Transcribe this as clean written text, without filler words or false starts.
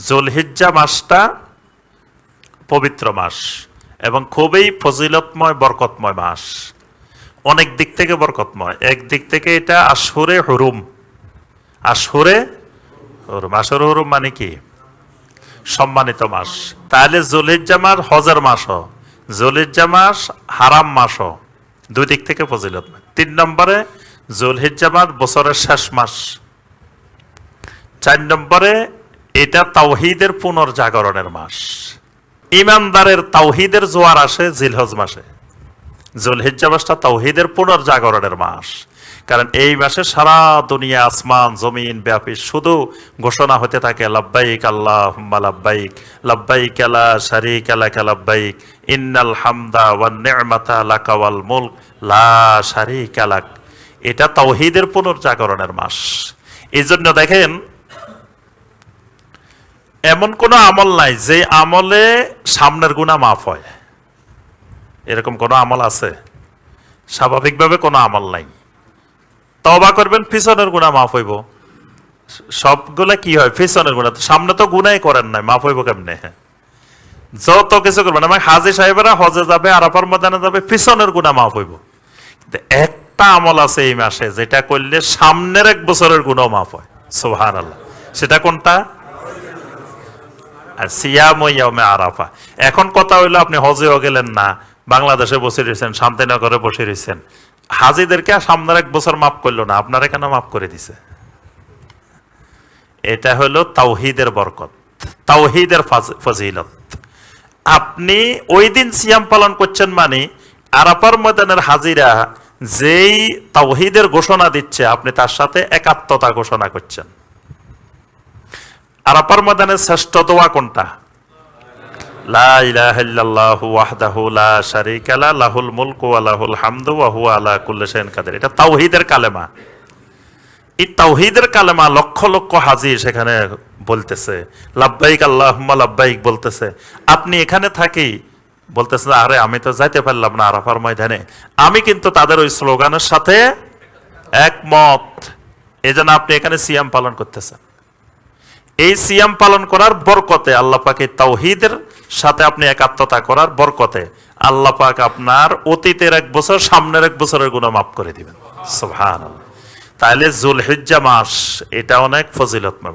যুলহিজ্জা মাসটা পবিত্র মাস এবং খুবই ফজিলতময় বরকতময় মাস। অনেক দিক থেকে বরকতময়। একদিক থেকে এটা আশহুরে হুরুম। আশহুরে হুরুম, আশহুরে হুরুম মানে কি? সম্মানিত মাস। তাহলে যুলহিজ্জা মাস হজের মাসও, যুলহিজ্জা মাস হারাম মাসও, দুই দিক থেকে ফজিলতময়। 3 নম্বরে যুলহিজ্জা মাস বছরের শেষ মাস। 4 নম্বরে এটা তাওহীদের পুনর্জাগরণের মাস। ইমানদারের তাওহীদের জোয়ার আসে জিলহজ মাসে। যুলহিজ্জা মাসটা তাওহীদের পুনর্জাগরণের মাস, কারণ এই মাসে সারা দুনিয়া আসমান জমিন ব্যাপী শুধু ঘোষণা হতে থাকে লাব্বাইক আল্লাহুম্মা লাব্বাইক, লাব্বাইক লা শারীকা লাকা লাব্বাইক, ইন্নাল হামদা ওয়ান নি'মাতা লাকা ওয়াল মুলক লা শারীকা লাক। এটা তাওহীদের পুনর্জাগরণের মাস। এই জন্য দেখেন, এমন কোন আমল নাই যে আমলে সামনের গুনাহ মাফ হয়। এরকম কোন আমল আছে? স্বাভাবিকভাবে কোনো আমল নাই। তওবা করবেন, পিছনের গুনাহ মাফ হইব। সবগুলা কি হয়? পিছনের গুনাহ। সামনে তো গুনাহই করেন নাই, মাফ হইব কেমনে? যত কিছু করবেন, আমার হাজী সাহেবেরা হজে যাবে, আরাফার ময়দানে যাবে, পিছনের গুনাহ মাফ হইব। কিন্তু একটা আমল আছে এই মাসে যেটা করলে সামনের 1 বছরের গুনাহ মাফ হয়। সুবহানাল্লাহ। সেটা কোনটা? আর সিয়াম ইয়াউমে আরাফা। এখন কথা হইলো, আপনি হজেও গেলেন না, বাংলাদেশে বসে রয়েছেন, শান্তিনগরে বসে রয়েছেন, হাজীদেরকে সামনের 1 বছর মাফ করলো না, আপনারা কেন মাফ করে দিছে? এটা হলো তাওহীদের বরকত, তাওহীদের ফজিলত। আপনি ওই দিন সিয়াম পালন করছেন মানে আরাফার ময়দানের হাজীরা যেই তাওহীদের ঘোষণা দিচ্ছে, আপনি তার সাথে একাত্মতা ঘোষণা করছেন। আরাফার ময়দানের শ্রেষ্ঠ দোয়া কোনটা? লা ইলাহা ইল্লাল্লাহু ওয়াহদাহু লা শারীকা লাহু লাহুল মুলকু ওয়া লাহুল হামদু ওয়া হুয়া আলা কুল্লি শাইইন কাদির। এটা তাওহীদের কালেমা। এই তাওহীদের কালেমা লক্ষ লক্ষ হাজী সেখানে বলতেছে, লাব্বাইক আল্লাহুম্মা লাব্বাইক বলতেছে। আপনি এখানে থাকি বলতেছেন, আরে আমি তো যাইতে পারলাম না আরাফার ময়দানে, আমি কিন্তু তাদের ওই স্লোগানের সাথে একমত। এজন্য আপনি এখানে সিয়াম পালন করতেছেন। এই সিয়াম পালন করার বরকতে আল্লাহ পাক, এই তাওহীদের সাথে আপনি একাত্মতা করার বরকতে আল্লাহ পাক আপনার অতীতের 1 বছর, সামনের 1 বছরের গুনাহ মাফ করে দিবেন। সুবহানাল্লাহ। তাহলে যুলহিজ্জা মাস এটা অনেক ফজিলতময়।